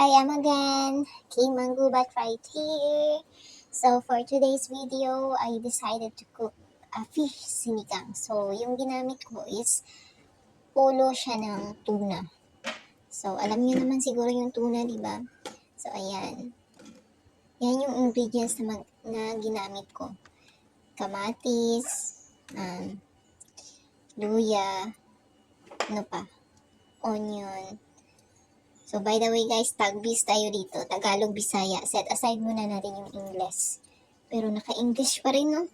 I am again, Kim Manggubat right here. So for today's video, I decided to cook a fish sinigang. So yung ginamit ko is polo siya ng tuna. So alam niyo naman siguro yung tuna, di ba? So ayan. Yan yung ingredients na ginamit ko. Kamatis, luya, ano pa? Onion. So, by the way guys, tag-bis tayo dito. Tagalog, Bisaya. Set aside muna natin yung English. Pero naka-English pa rin, no?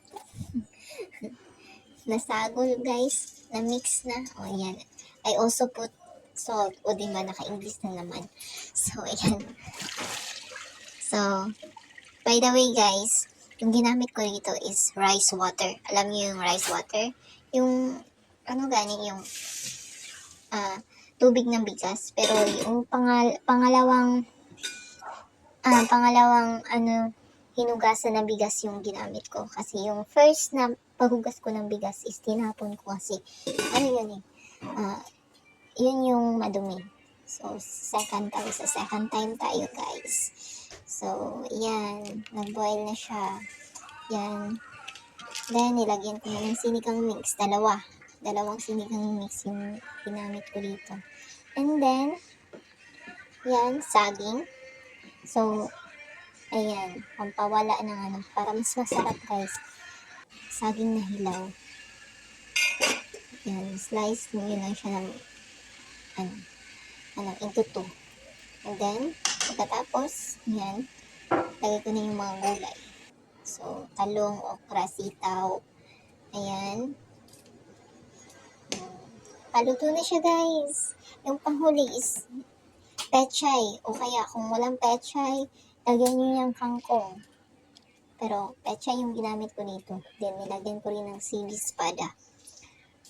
Nasagol, guys. Na-mix na. O, yan. I also put salt. O, diba, naka-English na naman. So, ayan. So, by the way guys, yung ginamit ko dito is rice water. Alam niyo yung rice water? Yung, ano gani, yung, tubig ng bigas, pero yung pangalawang hinugasan na bigas yung ginamit ko, kasi yung first na paghugas ko ng bigas is tinapon ko kasi yun yung madumi. So second time tayo guys. So yan, nag-boil na siya. Yan, then nilagyan ko na ng sinigang mix, dalawang sinigang mix yung ginamit ko dito. And then, yan, saging. So, ayan, pampawala ng para mas masarap guys. Saging na hilaw. Yan, slice nyo lang siya ng, into two. And then, pagkatapos, yan, lagay ko na yung mga gulay. So, talong, okra, sitaw. Ayan. Paluto na siya guys. Yung panghuli is pechay, o kaya kung walang pechay, lagyan nyo yung kangkong. Pero pechay yung ginamit ko dito. Then nilagyan ko rin ng sili espada,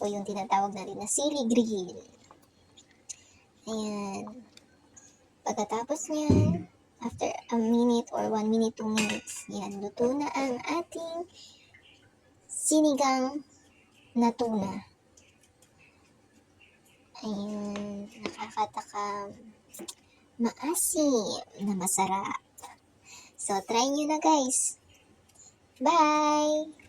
o yung tinatawag na rin na sili grill. Ayan. Pagkatapos nyan, after a minute or 1 minute, 2 minutes, yan, luto na ang ating sinigang na tuna. Ayan, nakakatakam. Maasim na masarap. So, try nyo na guys. Bye!